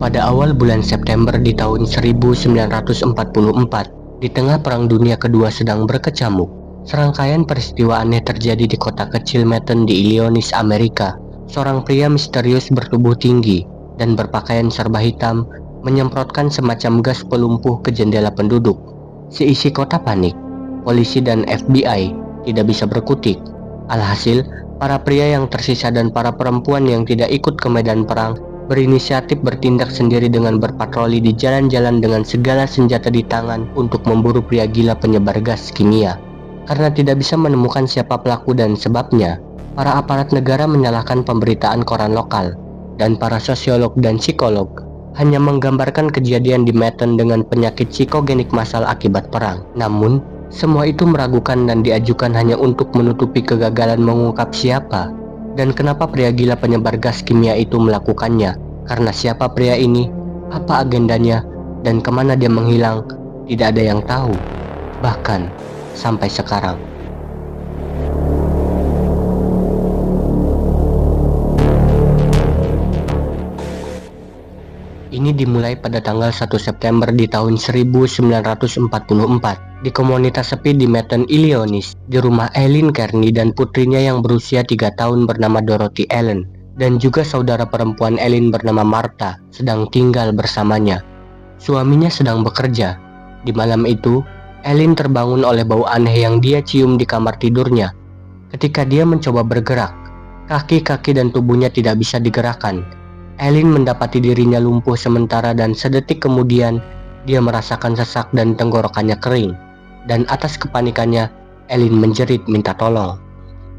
Pada awal bulan September di tahun 1944, di tengah Perang Dunia Kedua sedang berkecamuk, serangkaian peristiwa aneh terjadi di kota kecil Metten di Illinois, Amerika. Seorang pria misterius bertubuh tinggi dan berpakaian serba hitam menyemprotkan semacam gas pelumpuh ke jendela penduduk. Seisi kota panik. Polisi dan FBI tidak bisa berkutik. Alhasil, para pria yang tersisa dan para perempuan yang tidak ikut ke medan perang berinisiatif bertindak sendiri dengan berpatroli di jalan-jalan dengan segala senjata di tangan untuk memburu pria gila penyebar gas kimia. Karena tidak bisa menemukan siapa pelaku dan sebabnya, para aparat negara menyalahkan pemberitaan koran lokal, dan para sosiolog dan psikolog hanya menggambarkan kejadian di Metten dengan penyakit psikogenik massal akibat perang. Namun, semua itu meragukan dan diajukan hanya untuk menutupi kegagalan mengungkap siapa dan kenapa pria gila penyebar gas kimia itu melakukannya. Karena siapa pria ini, apa agendanya, dan kemana dia menghilang, tidak ada yang tahu. Bahkan, sampai sekarang. Ini dimulai pada tanggal 1 September di tahun 1944 di komunitas sepi di Metten, Illinois, di rumah Eileen Kearney dan putrinya yang berusia 3 tahun bernama Dorothy Ellen, dan juga saudara perempuan Eileen bernama Martha sedang tinggal bersamanya. Suaminya sedang bekerja. Di malam itu, Eileen terbangun oleh bau aneh yang dia cium di kamar tidurnya. Ketika dia mencoba bergerak, kaki-kaki dan tubuhnya tidak bisa digerakkan. Eileen mendapati dirinya lumpuh sementara dan sedetik kemudian dia merasakan sesak dan tenggorokannya kering. Dan atas kepanikannya, Eileen menjerit minta tolong.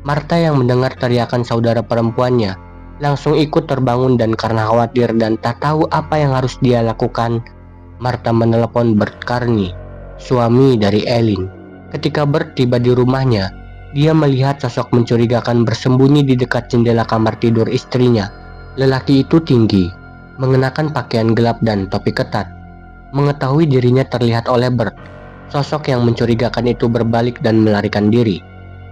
Martha yang mendengar teriakan saudara perempuannya langsung ikut terbangun dan karena khawatir dan tak tahu apa yang harus dia lakukan, Martha menelepon Bert Kearney, suami dari Eileen. Ketika Bert tiba di rumahnya, dia melihat sosok mencurigakan bersembunyi di dekat jendela kamar tidur istrinya. Lelaki itu tinggi, mengenakan pakaian gelap dan topi ketat. Mengetahui dirinya terlihat oleh Bert, sosok yang mencurigakan itu berbalik dan melarikan diri.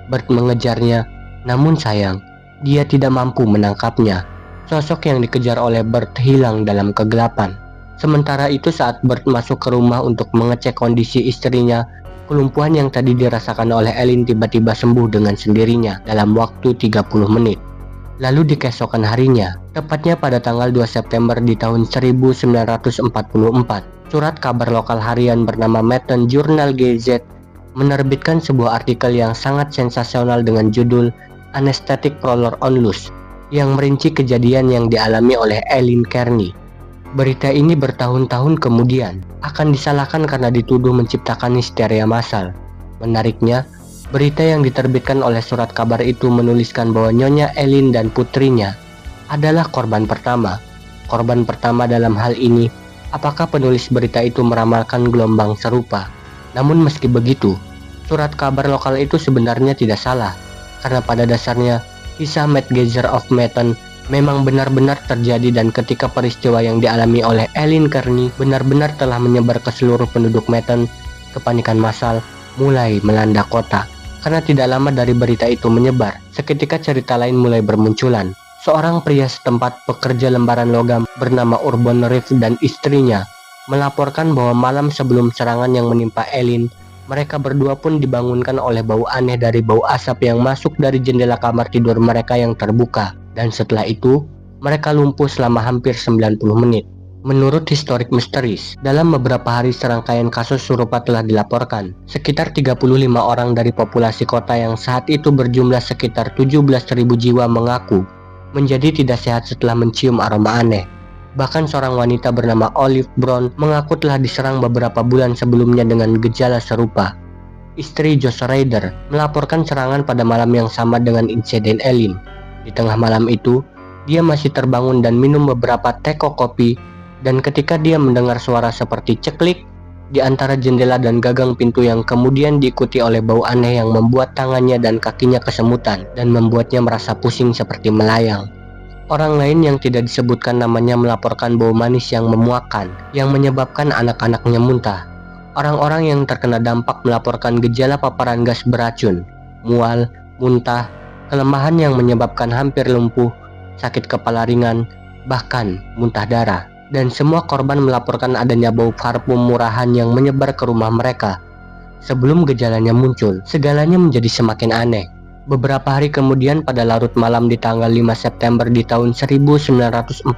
Bert mengejarnya, namun sayang, dia tidak mampu menangkapnya. Sosok yang dikejar oleh Bert hilang dalam kegelapan. Sementara itu saat Bert masuk ke rumah untuk mengecek kondisi istrinya, kelumpuhan yang tadi dirasakan oleh Eileen tiba-tiba sembuh dengan sendirinya dalam waktu 30 menit. Lalu di keesokan harinya, tepatnya pada tanggal 2 September di tahun 1944, surat kabar lokal harian bernama Metten Journal-Gazette menerbitkan sebuah artikel yang sangat sensasional dengan judul Anesthetic Prolor Onlus, yang merinci kejadian yang dialami oleh Eileen Kearney. Berita ini bertahun-tahun kemudian akan disalahkan karena dituduh menciptakan histeria massal. Menariknya, berita yang diterbitkan oleh surat kabar itu menuliskan bahwa Nyonya Eileen dan putrinya adalah korban pertama. Korban pertama dalam hal ini, apakah penulis berita itu meramalkan gelombang serupa? Namun meski begitu, surat kabar lokal itu sebenarnya tidak salah, karena pada dasarnya kisah Medgezer of Metten memang benar-benar terjadi dan ketika peristiwa yang dialami oleh Eileen Kearney benar-benar telah menyebar ke seluruh penduduk Metten, kepanikan massal mulai melanda kota. Karena tidak lama dari berita itu menyebar, seketika cerita lain mulai bermunculan. Seorang pria setempat pekerja lembaran logam bernama Urban Reeves dan istrinya melaporkan bahwa malam sebelum serangan yang menimpa Eileen, mereka berdua pun dibangunkan oleh bau aneh dari bau asap yang masuk dari jendela kamar tidur mereka yang terbuka. Dan setelah itu, mereka lumpuh selama hampir 90 menit. Menurut Historic Mysteries, dalam beberapa hari serangkaian kasus serupa telah dilaporkan. Sekitar 35 orang dari populasi kota yang saat itu berjumlah sekitar 17.000 jiwa mengaku menjadi tidak sehat setelah mencium aroma aneh. Bahkan seorang wanita bernama Olive Brown mengaku telah diserang beberapa bulan sebelumnya dengan gejala serupa. Istri Josh Rader melaporkan serangan pada malam yang sama dengan insiden Eileen. Di tengah malam itu, dia masih terbangun dan minum beberapa teko kopi. Dan ketika dia mendengar suara seperti ceklik di antara jendela dan gagang pintu yang kemudian diikuti oleh bau aneh yang membuat tangannya dan kakinya kesemutan dan membuatnya merasa pusing seperti melayang. Orang lain yang tidak disebutkan namanya melaporkan bau manis yang memuakkan yang menyebabkan anak-anaknya muntah. Orang-orang yang terkena dampak melaporkan gejala paparan gas beracun, mual, muntah, kelemahan yang menyebabkan hampir lumpuh, sakit kepala ringan, bahkan muntah darah. dan semua korban melaporkan adanya bau parfum murahan yang menyebar ke rumah mereka. Sebelum gejalanya muncul, segalanya menjadi semakin aneh. Beberapa hari kemudian pada larut malam di tanggal 5 September di tahun 1944,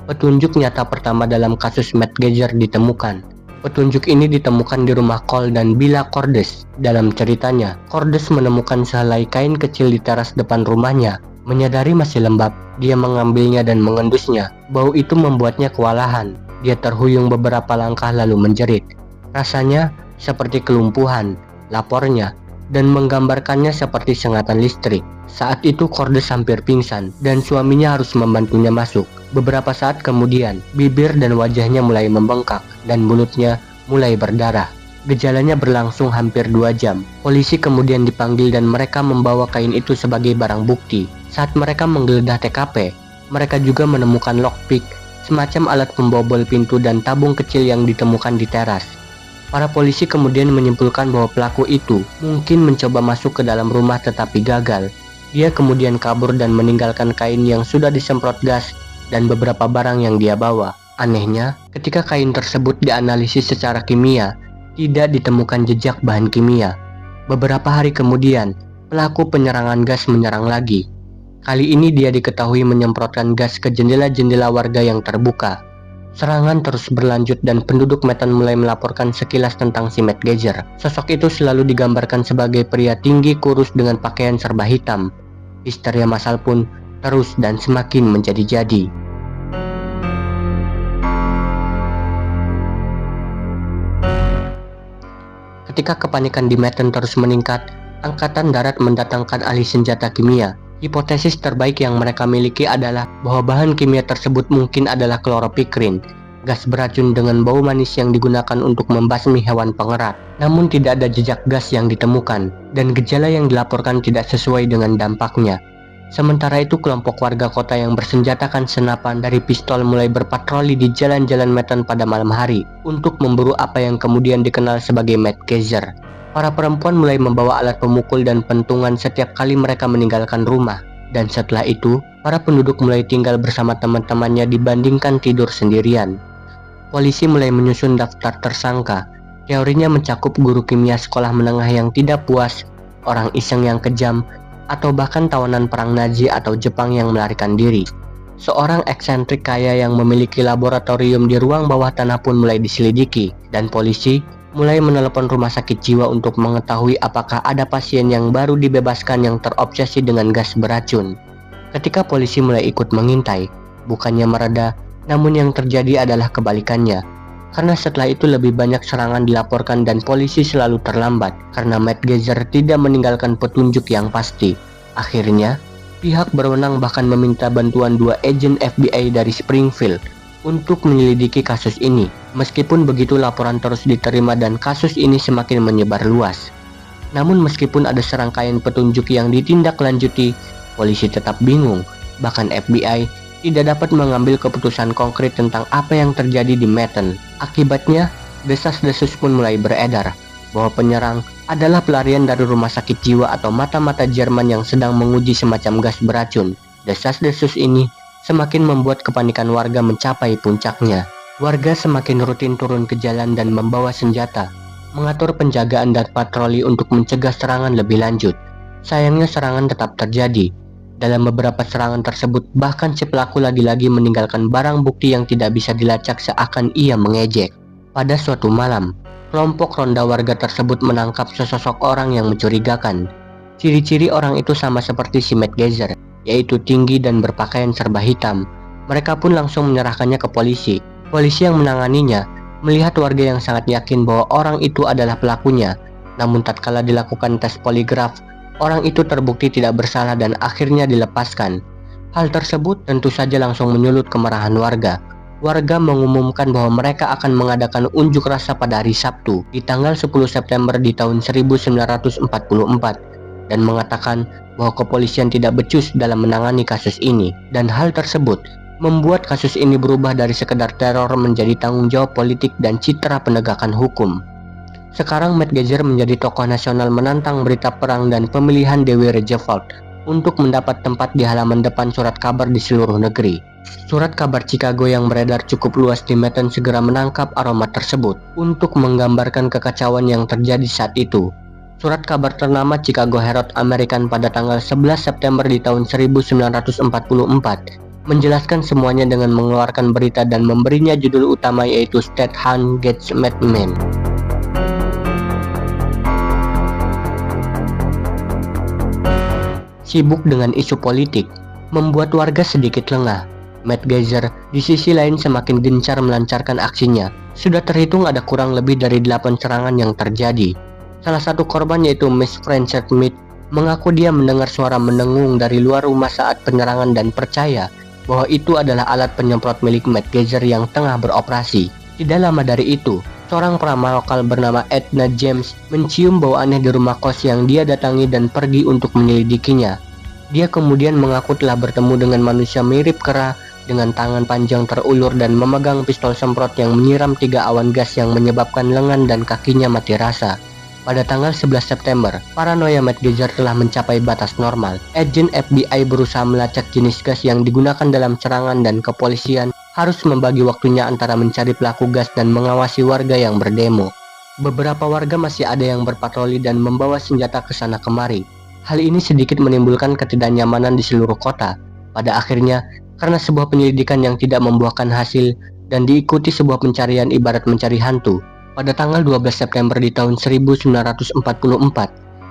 petunjuk nyata pertama dalam kasus Matt Geiger ditemukan. Petunjuk ini ditemukan di rumah Cole dan Billa Cordes. Dalam ceritanya, Cordes menemukan sehelai kain kecil di teras depan rumahnya. Menyadari masih lembab, dia mengambilnya dan mengendusnya. Bau itu membuatnya kewalahan. Dia terhuyung beberapa langkah lalu menjerit. Rasanya seperti kelumpuhan, lapornya, dan menggambarkannya seperti sengatan listrik. Saat itu Cordes hampir pingsan dan suaminya harus membantunya masuk. Beberapa saat kemudian, bibir dan wajahnya mulai membengkak dan mulutnya mulai berdarah. Gejalanya berlangsung hampir 2 jam. Polisi kemudian dipanggil dan mereka membawa kain itu sebagai barang bukti. Saat mereka menggeledah TKP, mereka juga menemukan lockpick, semacam alat pembobol pintu dan tabung kecil yang ditemukan di teras. Para polisi kemudian menyimpulkan bahwa pelaku itu mungkin mencoba masuk ke dalam rumah tetapi gagal. Dia kemudian kabur dan meninggalkan kain yang sudah disemprot gas dan beberapa barang yang dia bawa. Anehnya, ketika kain tersebut dianalisis secara kimia, tidak ditemukan jejak bahan kimia. Beberapa hari kemudian, pelaku penyerangan gas menyerang lagi. Kali ini dia diketahui menyemprotkan gas ke jendela-jendela warga yang terbuka. Serangan terus berlanjut dan penduduk Metten mulai melaporkan sekilas tentang si Matt Geiger. Sosok itu selalu digambarkan sebagai pria tinggi kurus dengan pakaian serba hitam. Histeria massal pun terus dan semakin menjadi-jadi. Ketika kepanikan di Metten terus meningkat, Angkatan Darat mendatangkan ahli senjata kimia. Hipotesis terbaik yang mereka miliki adalah bahwa bahan kimia tersebut mungkin adalah kloropikrin, gas beracun dengan bau manis yang digunakan untuk membasmi hewan pengerat. Namun tidak ada jejak gas yang ditemukan, dan gejala yang dilaporkan tidak sesuai dengan dampaknya. Sementara itu, kelompok warga kota yang bersenjatakan senapan dari pistol mulai berpatroli di jalan-jalan Metten pada malam hari untuk memburu apa yang kemudian dikenal sebagai Matt Geiger. Para perempuan mulai membawa alat pemukul dan pentungan setiap kali mereka meninggalkan rumah. Dan setelah itu, para penduduk mulai tinggal bersama teman-temannya dibandingkan tidur sendirian. Polisi mulai menyusun daftar tersangka. Teorinya mencakup guru kimia sekolah menengah yang tidak puas, orang iseng yang kejam, atau bahkan tawanan perang Nazi atau Jepang yang melarikan diri. Seorang eksentrik kaya yang memiliki laboratorium di ruang bawah tanah pun mulai diselidiki, dan polisi mulai menelepon rumah sakit jiwa untuk mengetahui apakah ada pasien yang baru dibebaskan yang terobsesi dengan gas beracun. Ketika polisi mulai ikut mengintai, bukannya mereda, namun yang terjadi adalah kebalikannya. Karena setelah itu lebih banyak serangan dilaporkan dan polisi selalu terlambat karena Matt Geiger tidak meninggalkan petunjuk yang pasti. Akhirnya, pihak berwenang bahkan meminta bantuan 2 agen FBI dari Springfield untuk menyelidiki kasus ini. Meskipun begitu, laporan terus diterima dan kasus ini semakin menyebar luas. Namun meskipun ada serangkaian petunjuk yang ditindaklanjuti, polisi tetap bingung. Bahkan FBI tidak dapat mengambil keputusan konkret tentang apa yang terjadi di Metten. Akibatnya, desas-desus pun mulai beredar bahwa penyerang adalah pelarian dari rumah sakit jiwa atau mata-mata Jerman yang sedang menguji semacam gas beracun. Desas-desus ini semakin membuat kepanikan warga mencapai puncaknya. Warga semakin rutin turun ke jalan dan membawa senjata, mengatur penjagaan dan patroli untuk mencegah serangan lebih lanjut. Sayangnya serangan tetap terjadi. Dalam beberapa serangan tersebut, bahkan si pelaku lagi-lagi meninggalkan barang bukti yang tidak bisa dilacak seakan ia mengejek. Pada suatu malam, kelompok ronda warga tersebut menangkap sesosok orang yang mencurigakan. Ciri-ciri orang itu sama seperti si Matt Geiger, yaitu tinggi dan berpakaian serba hitam. Mereka pun langsung menyerahkannya ke polisi. Polisi yang menanganinya melihat warga yang sangat yakin bahwa orang itu adalah pelakunya. Namun tatkala dilakukan tes poligraf, orang itu terbukti tidak bersalah dan akhirnya dilepaskan. Hal tersebut tentu saja langsung menyulut kemarahan warga. Warga mengumumkan bahwa mereka akan mengadakan unjuk rasa pada hari Sabtu di tanggal 10 September di tahun 1944 dan mengatakan bahwa kepolisian tidak becus dalam menangani kasus ini. Dan hal tersebut membuat kasus ini berubah dari sekedar teror menjadi tanggung jawab politik dan citra penegakan hukum. Sekarang Matt Geiger menjadi tokoh nasional menantang berita perang dan pemilihan Dewi Roosevelt. untuk mendapat tempat di halaman depan surat kabar di seluruh negeri. Surat kabar Chicago yang beredar cukup luas di Manhattan segera menangkap aroma tersebut untuk menggambarkan kekacauan yang terjadi saat itu. Surat kabar ternama Chicago Herald American pada tanggal 11 September di tahun 1944 menjelaskan semuanya dengan mengeluarkan berita dan memberinya judul utama yaitu Statham Gets Madman. Sibuk dengan isu politik membuat warga sedikit lengah. Matt Geiser di sisi lain semakin gencar melancarkan aksinya. Sudah terhitung ada kurang lebih dari 8 serangan yang terjadi. Salah satu korban yaitu Miss Frances Smith mengaku dia mendengar suara mendengung dari luar rumah saat penyerangan dan percaya bahwa itu adalah alat penyemprot milik Matt Geiser yang tengah beroperasi. Tidak lama dari itu, seorang peramal lokal bernama Edna James mencium bau aneh di rumah kos yang dia datangi dan pergi untuk menyelidikinya. Dia kemudian mengaku telah bertemu dengan manusia mirip kera dengan tangan panjang terulur dan memegang pistol semprot yang menyiram 3 awan gas yang menyebabkan lengan dan kakinya mati rasa. Pada tanggal 11 September, paranoia Matt Geiser telah mencapai batas normal. Agen FBI berusaha melacak jenis gas yang digunakan dalam serangan dan kepolisian harus membagi waktunya antara mencari pelaku gas dan mengawasi warga yang berdemo. Beberapa warga masih ada yang berpatroli dan membawa senjata ke sana kemari. Hal ini sedikit menimbulkan ketidaknyamanan di seluruh kota. Pada akhirnya, karena sebuah penyelidikan yang tidak membuahkan hasil dan diikuti sebuah pencarian ibarat mencari hantu, pada tanggal 12 September di tahun 1944,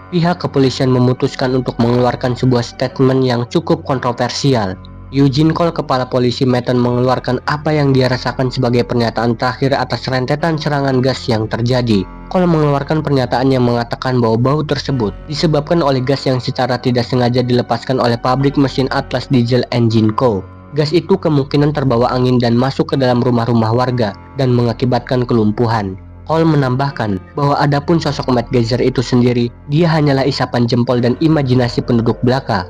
pihak kepolisian memutuskan untuk mengeluarkan sebuah statement yang cukup kontroversial. Eugene Cole, kepala polisi Manhattan, mengeluarkan apa yang dia rasakan sebagai pernyataan terakhir atas rentetan serangan gas yang terjadi. Cole mengeluarkan pernyataan yang mengatakan bahwa bau tersebut disebabkan oleh gas yang secara tidak sengaja dilepaskan oleh pabrik mesin Atlas Diesel Engine Co. Gas itu kemungkinan terbawa angin dan masuk ke dalam rumah-rumah warga dan mengakibatkan kelumpuhan. Cole menambahkan bahwa adapun sosok Matt Geiser itu sendiri, dia hanyalah isapan jempol dan imajinasi penduduk belaka.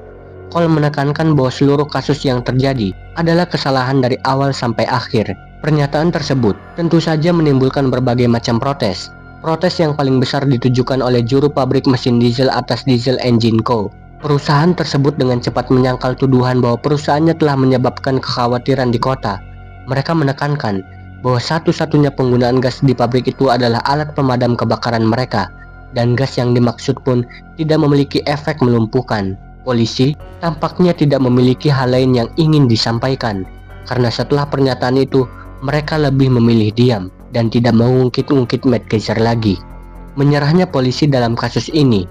Cole menekankan bahwa seluruh kasus yang terjadi adalah kesalahan dari awal sampai akhir. Pernyataan tersebut tentu saja menimbulkan berbagai macam protes. Protes yang paling besar ditujukan oleh juru pabrik mesin diesel Atlas Diesel Engine Co. Perusahaan tersebut dengan cepat menyangkal tuduhan bahwa perusahaannya telah menyebabkan kekhawatiran di kota. Mereka menekankan bahwa satu-satunya penggunaan gas di pabrik itu adalah alat pemadam kebakaran mereka, dan gas yang dimaksud pun tidak memiliki efek melumpuhkan. Polisi tampaknya tidak memiliki hal lain yang ingin disampaikan, karena setelah pernyataan itu, mereka lebih memilih diam dan tidak mengungkit-ungkit Matt Geiser lagi. Menyerahnya polisi dalam kasus ini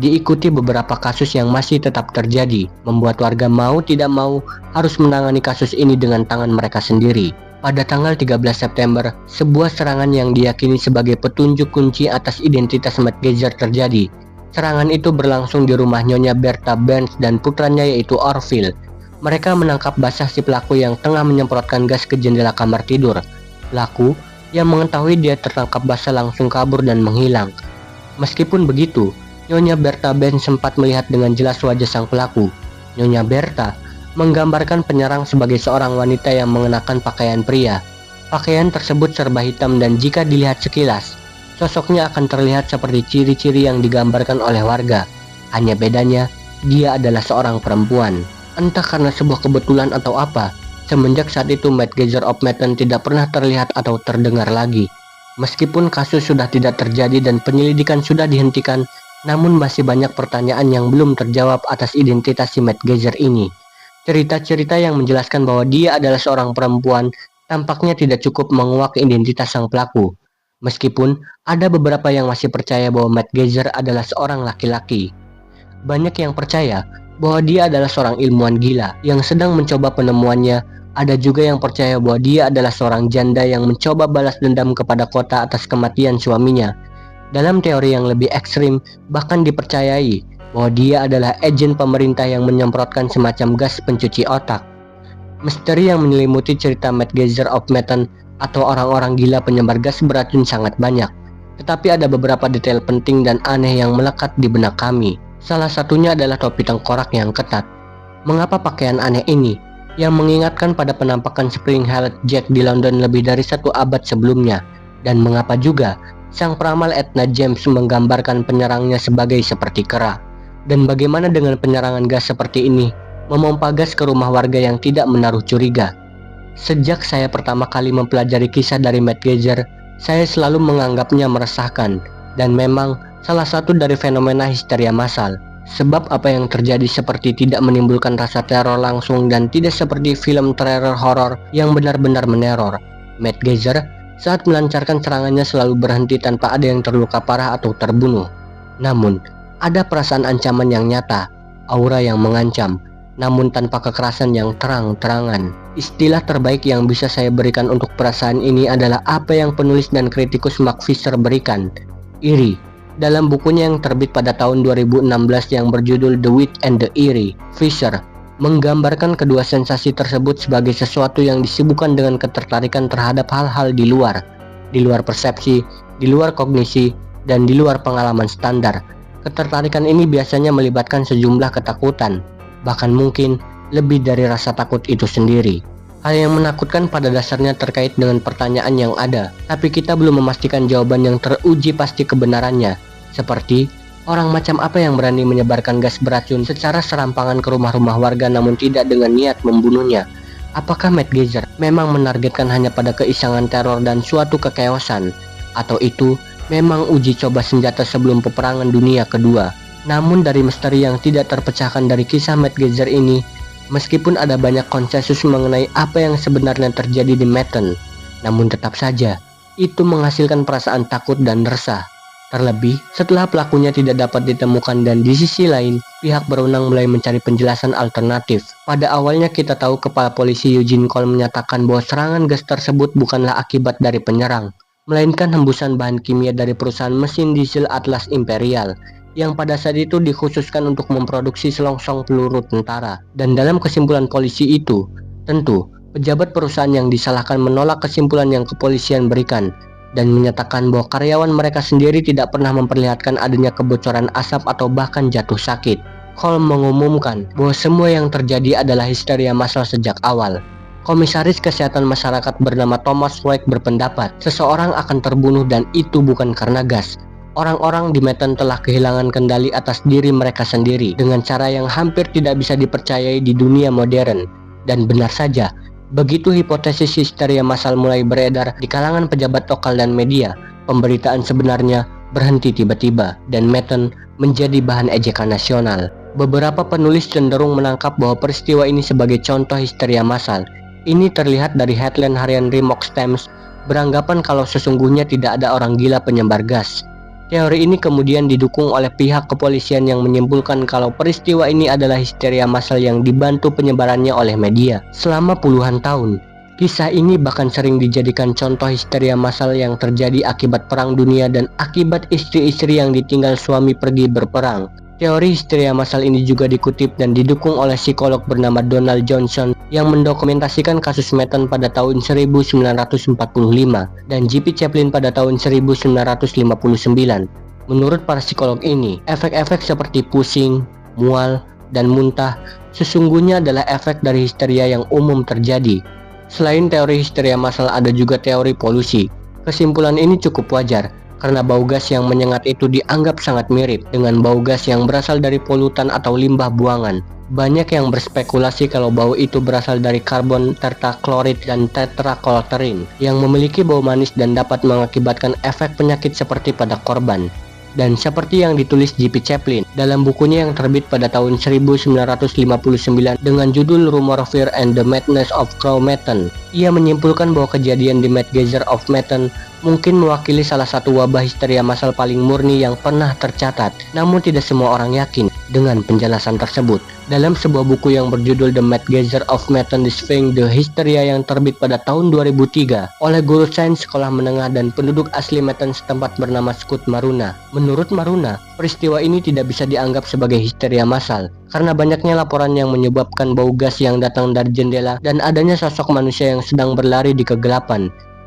diikuti beberapa kasus yang masih tetap terjadi, membuat warga mau tidak mau harus menangani kasus ini dengan tangan mereka sendiri. Pada tanggal 13 September, sebuah serangan yang diyakini sebagai petunjuk kunci atas identitas Matt Geiser terjadi. Serangan itu berlangsung di rumah Nyonya Bertha Burns dan putranya yaitu Orville. Mereka menangkap basah si pelaku yang tengah menyemprotkan gas ke jendela kamar tidur. Pelaku yang mengetahui dia tertangkap basah langsung kabur dan menghilang. Meskipun begitu, Nyonya Bertha Burns sempat melihat dengan jelas wajah sang pelaku. Nyonya Bertha menggambarkan penyerang sebagai seorang wanita yang mengenakan pakaian pria. Pakaian tersebut serba hitam dan jika dilihat sekilas, sosoknya akan terlihat seperti ciri-ciri yang digambarkan oleh warga. Hanya bedanya, dia adalah seorang perempuan. Entah karena sebuah kebetulan atau apa, semenjak saat itu Matt Geiser of Manhattan tidak pernah terlihat atau terdengar lagi. Meskipun kasus sudah tidak terjadi dan penyelidikan sudah dihentikan, namun masih banyak pertanyaan yang belum terjawab atas identitas si Matt Geiser ini. Cerita-cerita yang menjelaskan bahwa dia adalah seorang perempuan tampaknya tidak cukup menguak identitas sang pelaku. Meskipun ada beberapa yang masih percaya bahwa Matt Geiser adalah seorang laki-laki. Banyak yang percaya bahwa dia adalah seorang ilmuwan gila yang sedang mencoba penemuannya. Ada juga yang percaya bahwa dia adalah seorang janda yang mencoba balas dendam kepada kota atas kematian suaminya. Dalam teori yang lebih ekstrim, bahkan dipercayai bahwa dia adalah agen pemerintah yang menyemprotkan semacam gas pencuci otak. Misteri yang menyelimuti cerita Matt Geiser of Manhattan atau orang-orang gila penyebar gas beracun sangat banyak. Tetapi ada beberapa detail penting dan aneh yang melekat di benak kami. Salah satunya adalah topi tengkorak yang ketat. Mengapa pakaian aneh ini yang mengingatkan pada penampakan Spring-Heeled Jack di London lebih dari 1 abad sebelumnya? Dan mengapa juga sang peramal Edna James menggambarkan penyerangnya sebagai seperti kera? Dan bagaimana dengan penyerangan gas seperti ini? Memompa gas ke rumah warga yang tidak menaruh curiga. Sejak saya pertama kali mempelajari kisah dari Matt Geiger, saya selalu menganggapnya meresahkan, dan memang salah satu dari fenomena histeria massal. Sebab apa yang terjadi seperti tidak menimbulkan rasa teror langsung dan tidak seperti film teror horor yang benar-benar meneror. Matt Geiger saat melancarkan serangannya selalu berhenti tanpa ada yang terluka parah atau terbunuh. Namun, ada perasaan ancaman yang nyata, aura yang mengancam, namun tanpa kekerasan yang terang-terangan. Istilah terbaik yang bisa saya berikan untuk perasaan ini adalah apa yang penulis dan kritikus Mark Fisher berikan, iri. Dalam bukunya yang terbit pada tahun 2016 yang berjudul The Wit and the Eerie, Fisher menggambarkan kedua sensasi tersebut sebagai sesuatu yang disibukkan dengan ketertarikan terhadap hal-hal di luar persepsi, di luar kognisi, dan di luar pengalaman standar. Ketertarikan ini biasanya melibatkan sejumlah ketakutan, bahkan mungkin lebih dari rasa takut itu sendiri. Hal yang menakutkan pada dasarnya terkait dengan pertanyaan yang ada, tapi kita belum memastikan jawaban yang teruji pasti kebenarannya. Seperti, orang macam apa yang berani menyebarkan gas beracun secara serampangan ke rumah-rumah warga namun tidak dengan niat membunuhnya? Apakah Matt Geiger memang menargetkan hanya pada keisangan teror dan suatu kekeosan? Atau itu memang uji coba senjata sebelum peperangan dunia kedua? Namun dari misteri yang tidak terpecahkan dari kisah Matt Geiger ini, meskipun ada banyak konsensus mengenai apa yang sebenarnya terjadi di Manhattan, namun tetap saja itu menghasilkan perasaan takut dan resah. Terlebih setelah pelakunya tidak dapat ditemukan dan di sisi lain pihak berwenang mulai mencari penjelasan alternatif. Pada awalnya kita tahu Kepala Polisi Eugene Cole menyatakan bahwa serangan gas tersebut bukanlah akibat dari penyerang, melainkan hembusan bahan kimia dari perusahaan mesin diesel Atlas Imperial yang pada saat itu dikhususkan untuk memproduksi selongsong peluru tentara. Dan dalam kesimpulan polisi itu, tentu pejabat perusahaan yang disalahkan menolak kesimpulan yang kepolisian berikan dan menyatakan bahwa karyawan mereka sendiri tidak pernah memperlihatkan adanya kebocoran asap atau bahkan jatuh sakit. Cole mengumumkan bahwa semua yang terjadi adalah histeria massal sejak awal. Komisaris Kesehatan Masyarakat bernama Thomas White berpendapat seseorang akan terbunuh dan itu bukan karena gas. Orang-orang di Manhattan telah kehilangan kendali atas diri mereka sendiri dengan cara yang hampir tidak bisa dipercayai di dunia modern. Dan benar saja, begitu hipotesis histeria massal mulai beredar di kalangan pejabat lokal dan media, pemberitaan sebenarnya berhenti tiba-tiba dan Manhattan menjadi bahan ejekan nasional. Beberapa penulis cenderung menangkap bahwa peristiwa ini sebagai contoh histeria massal. Ini terlihat dari headline harian Remox Times beranggapan kalau sesungguhnya tidak ada orang gila penyebar gas. Teori ini kemudian didukung oleh pihak kepolisian yang menyimpulkan kalau peristiwa ini adalah histeria massal yang dibantu penyebarannya oleh media. Selama puluhan tahun, kisah ini bahkan sering dijadikan contoh histeria massal yang terjadi akibat perang dunia dan akibat istri-istri yang ditinggal suami pergi berperang. Teori histeria massal ini juga dikutip dan didukung oleh psikolog bernama Donald Johnson yang mendokumentasikan kasus Manhattan pada tahun 1945 dan J.P. Chaplin pada tahun 1959. Menurut para psikolog ini, efek-efek seperti pusing, mual, dan muntah sesungguhnya adalah efek dari histeria yang umum terjadi. Selain teori histeria massal, ada juga teori polusi. Kesimpulan ini cukup wajar karena bau gas yang menyengat itu dianggap sangat mirip dengan bau gas yang berasal dari polutan atau limbah buangan. Banyak yang berspekulasi kalau bau itu berasal dari karbon tetrachloride dan tetrakolterin yang memiliki bau manis dan dapat mengakibatkan efek penyakit seperti pada korban. Dan seperti yang ditulis J.P. Chaplin dalam bukunya yang terbit pada tahun 1959 dengan judul Rumor of Fear and the Madness of Crow Manhattan, ia menyimpulkan bahwa kejadian di Matt Geiger of Manhattan mungkin mewakili salah satu wabah histeria massal paling murni yang pernah tercatat. Namun tidak semua orang yakin dengan penjelasan tersebut. Dalam sebuah buku yang berjudul The Matt Geiger of Manhattan Defying the Hysteria yang terbit pada tahun 2003 oleh guru sains sekolah menengah dan penduduk asli Manhattan setempat bernama Scott Maruna. Menurut Maruna, peristiwa ini tidak bisa dianggap sebagai histeria massal karena banyaknya laporan yang menyebabkan bau gas yang datang dari jendela dan adanya sosok manusia yang sedang berlari di kegelapan.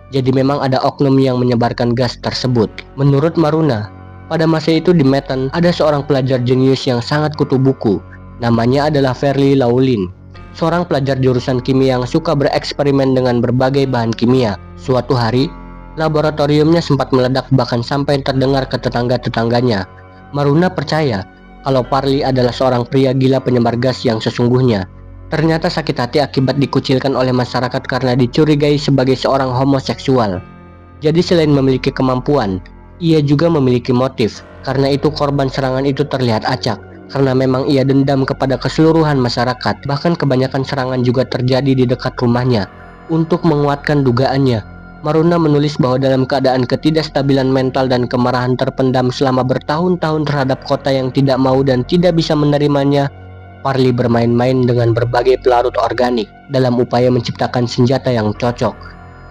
Jadi memang ada oknum yang menyebarkan gas tersebut. Menurut Maruna, pada masa itu di Manhattan ada seorang pelajar jenius yang sangat kutu buku. Namanya adalah Verly Laulin, seorang pelajar jurusan kimia yang suka bereksperimen dengan berbagai bahan kimia. Suatu hari, laboratoriumnya sempat meledak bahkan sampai terdengar ke tetangga-tetangganya. Maruna percaya kalau Parley adalah seorang pria gila penyebar gas yang sesungguhnya. Ternyata sakit hati akibat dikucilkan oleh masyarakat karena dicurigai sebagai seorang homoseksual. Jadi selain memiliki kemampuan, ia juga memiliki motif. Karena itu korban serangan itu terlihat acak, karena memang ia dendam kepada keseluruhan masyarakat. Bahkan kebanyakan serangan juga terjadi di dekat rumahnya. Untuk menguatkan dugaannya, Maruna menulis bahwa dalam keadaan ketidakstabilan mental dan kemarahan terpendam selama bertahun-tahun terhadap kota yang tidak mau dan tidak bisa menerimanya, Parley bermain-main dengan berbagai pelarut organik dalam upaya menciptakan senjata yang cocok.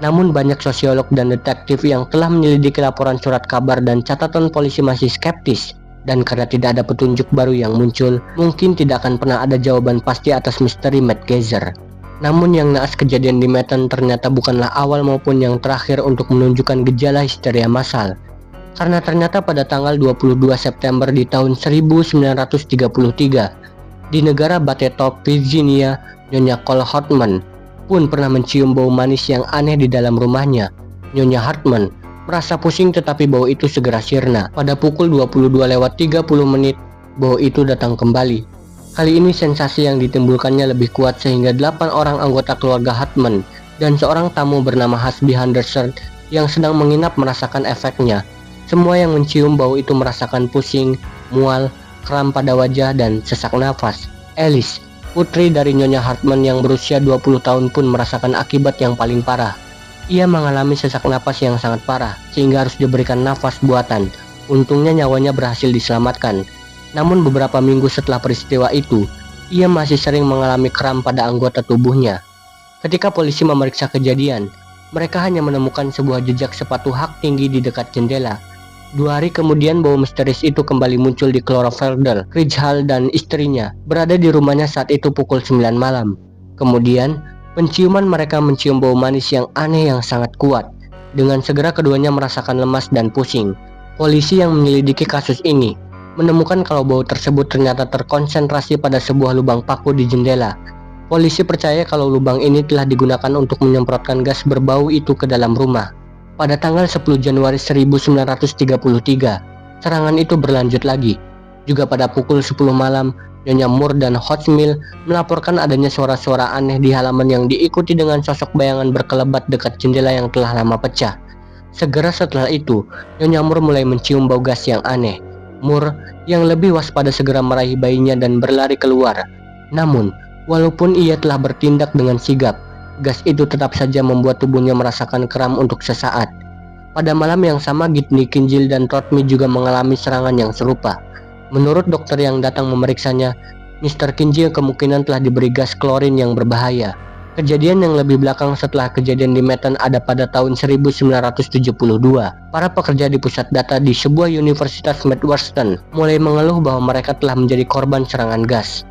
Namun banyak sosiolog dan detektif yang telah menyelidiki laporan surat kabar dan catatan polisi masih skeptis, dan karena tidak ada petunjuk baru yang muncul, mungkin tidak akan pernah ada jawaban pasti atas misteri Matt Geyser. Namun yang naas, kejadian di Metten ternyata bukanlah awal maupun yang terakhir untuk menunjukkan gejala histeria massal. Karena ternyata pada tanggal 22 September di tahun 1933, di negara Bathtop, Virginia, Nyonya Cole Hartman pun pernah mencium bau manis yang aneh di dalam rumahnya. Nyonya Hartman merasa pusing tetapi bau itu segera sirna. Pada pukul 22:30 bau itu datang kembali. Kali ini sensasi yang ditimbulkannya lebih kuat sehingga 8 orang anggota keluarga Hartman dan seorang tamu bernama Husby Henderson yang sedang menginap merasakan efeknya. Semua yang mencium bau itu merasakan pusing, mual, kram pada wajah, dan sesak nafas. Alice, putri dari Nyonya Hartman yang berusia 20 tahun pun merasakan akibat yang paling parah. Ia mengalami sesak napas yang sangat parah sehingga harus diberikan nafas buatan. Untungnya nyawanya berhasil diselamatkan. Namun beberapa minggu setelah peristiwa itu, ia masih sering mengalami kram pada anggota tubuhnya. Ketika polisi memeriksa kejadian, mereka hanya menemukan sebuah jejak sepatu hak tinggi di dekat jendela. 2 hari kemudian bau misterius itu kembali muncul di Cloverfield. Ridgehall dan istrinya berada di rumahnya saat itu pukul 9 malam. Kemudian, penciuman mereka mencium bau manis yang aneh yang sangat kuat. Dengan segera keduanya merasakan lemas dan pusing. Polisi yang menyelidiki kasus ini menemukan kalau bau tersebut ternyata terkonsentrasi pada sebuah lubang paku di jendela. Polisi percaya kalau lubang ini telah digunakan untuk menyemprotkan gas berbau itu ke dalam rumah. Pada tanggal 10 Januari 1933, serangan itu berlanjut lagi. Juga pada pukul 10 malam, Nyonya Moore dan Hotchmill melaporkan adanya suara-suara aneh di halaman yang diikuti dengan sosok bayangan berkelebat dekat jendela yang telah lama pecah. Segera setelah itu, Nyonya Moore mulai mencium bau gas yang aneh. Moore yang lebih waspada segera meraih bayinya dan berlari keluar. Namun, walaupun ia telah bertindak dengan sigap, gas itu tetap saja membuat tubuhnya merasakan kram untuk sesaat. Pada malam yang sama, Gitney Kingill dan Trotmi juga mengalami serangan yang serupa. Menurut dokter yang datang memeriksanya, Mr. Kingill kemungkinan telah diberi gas klorin yang berbahaya. Kejadian yang lebih belakang setelah kejadian di Metten ada pada tahun 1972. Para pekerja di pusat data di sebuah universitas Midwestern mulai mengeluh bahwa mereka telah menjadi korban serangan gas.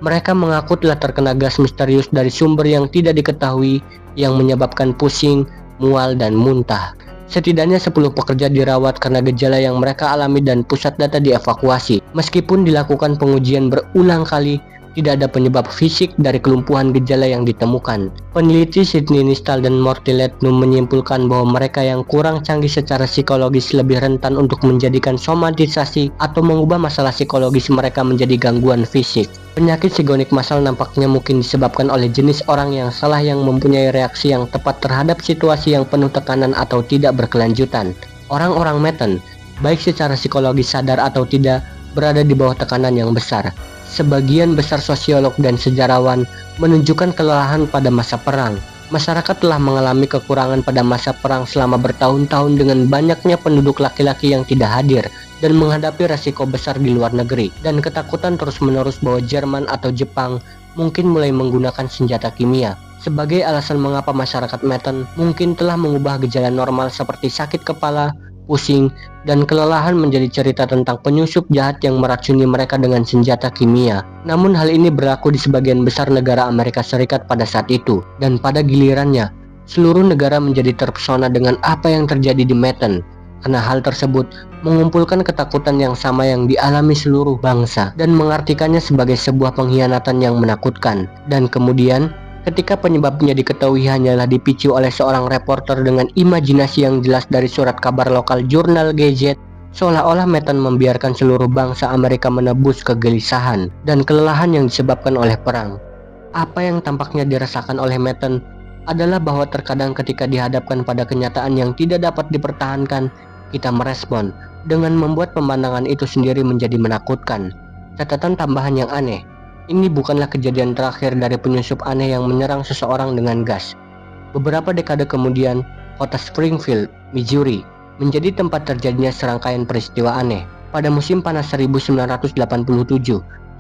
Mereka mengaku telah terkena gas misterius dari sumber yang tidak diketahui yang menyebabkan pusing, mual, dan muntah. Setidaknya 10 pekerja dirawat karena gejala yang mereka alami dan pusat data dievakuasi. Meskipun dilakukan pengujian berulang kali, tidak ada penyebab fisik dari kelumpuhan gejala yang ditemukan. Peneliti Sidney Nistal dan Morty Lednum menyimpulkan bahwa mereka yang kurang canggih secara psikologis lebih rentan untuk menjadikan somatisasi atau mengubah masalah psikologis mereka menjadi gangguan fisik. Penyakit psigonik massal nampaknya mungkin disebabkan oleh jenis orang yang salah yang mempunyai reaksi yang tepat terhadap situasi yang penuh tekanan atau tidak berkelanjutan. Orang-orang Metten, baik secara psikologis sadar atau tidak, berada di bawah tekanan yang besar. Sebagian besar sosiolog dan sejarawan menunjukkan kelelahan pada masa perang. Masyarakat telah mengalami kekurangan pada masa perang selama bertahun-tahun dengan banyaknya penduduk laki-laki yang tidak hadir dan menghadapi resiko besar di luar negeri, dan ketakutan terus-menerus bahwa Jerman atau Jepang mungkin mulai menggunakan senjata kimia. Sebagai alasan mengapa masyarakat Metten mungkin telah mengubah gejala normal seperti sakit kepala, pusing, dan kelelahan menjadi cerita tentang penyusup jahat yang meracuni mereka dengan senjata kimia. Namun hal ini berlaku di sebagian besar negara Amerika Serikat pada saat itu, dan pada gilirannya, seluruh negara menjadi terpesona dengan apa yang terjadi di Metten, karena hal tersebut mengumpulkan ketakutan yang sama yang dialami seluruh bangsa, dan mengartikannya sebagai sebuah pengkhianatan yang menakutkan. Dan kemudian, ketika penyebabnya diketahui hanyalah dipicu oleh seorang reporter dengan imajinasi yang jelas dari surat kabar lokal jurnal Gazette, Seolah-olah Metten membiarkan seluruh bangsa Amerika menebus kegelisahan dan kelelahan yang disebabkan oleh perang. Apa yang tampaknya dirasakan oleh Metten adalah bahwa terkadang ketika dihadapkan pada kenyataan yang tidak dapat dipertahankan, kita merespon dengan membuat pemandangan itu sendiri menjadi menakutkan. Catatan tambahan yang aneh, ini bukanlah kejadian terakhir dari penyusup aneh yang menyerang seseorang dengan gas. Beberapa dekade kemudian, kota Springfield, Missouri, menjadi tempat terjadinya serangkaian peristiwa aneh. Pada musim panas 1987,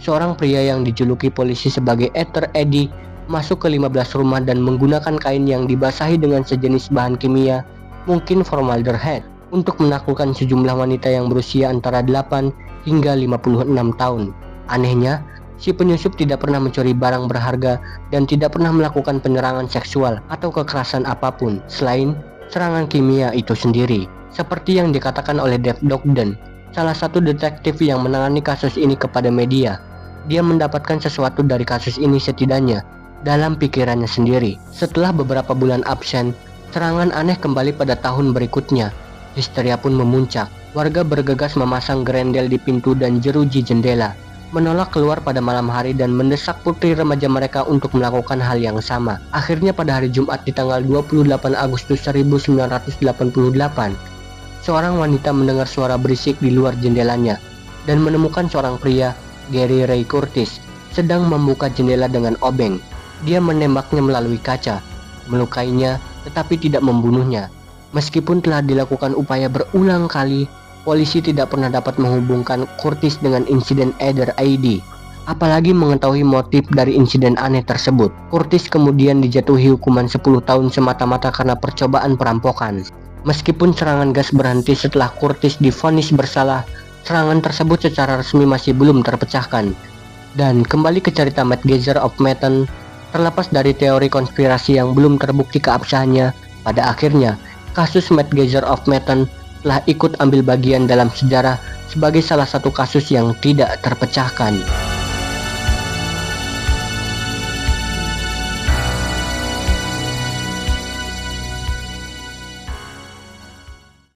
seorang pria yang dijuluki polisi sebagai Ether Eddie masuk ke 15 rumah dan menggunakan kain yang dibasahi dengan sejenis bahan kimia, mungkin formaldehyde, untuk menaklukkan sejumlah wanita yang berusia antara 8 hingga 56 tahun. Anehnya, si penyusup tidak pernah mencuri barang berharga dan tidak pernah melakukan penyerangan seksual atau kekerasan apapun selain serangan kimia itu sendiri. Seperti yang dikatakan oleh Dave Dogden, salah satu detektif yang menangani kasus ini kepada media, dia mendapatkan sesuatu dari kasus ini setidaknya dalam pikirannya sendiri. Setelah beberapa bulan absen, serangan aneh kembali pada tahun berikutnya. Histeria pun memuncak. Warga bergegas memasang grendel di pintu dan jeruji jendela, menolak keluar pada malam hari dan mendesak putri remaja mereka untuk melakukan hal yang sama. Akhirnya pada hari Jumat di tanggal 28 Agustus 1988, seorang wanita mendengar suara berisik di luar jendelanya dan menemukan seorang pria, Gary Ray Curtis, sedang membuka jendela dengan obeng. Dia menembaknya melalui kaca, melukainya tetapi tidak membunuhnya. Meskipun telah dilakukan upaya berulang kali, polisi tidak pernah dapat menghubungkan Curtis dengan insiden Ether Eddie, apalagi mengetahui motif dari insiden aneh tersebut. Curtis kemudian dijatuhi hukuman 10 tahun semata-mata karena percobaan perampokan. Meskipun serangan gas berhenti setelah Curtis divonis bersalah, serangan tersebut secara resmi masih belum terpecahkan. Dan kembali ke cerita Matt Geyser of Metten, terlepas dari teori konspirasi yang belum terbukti keabsahannya, pada akhirnya kasus Matt Geyser of Metten telah ikut ambil bagian dalam sejarah sebagai salah satu kasus yang tidak terpecahkan.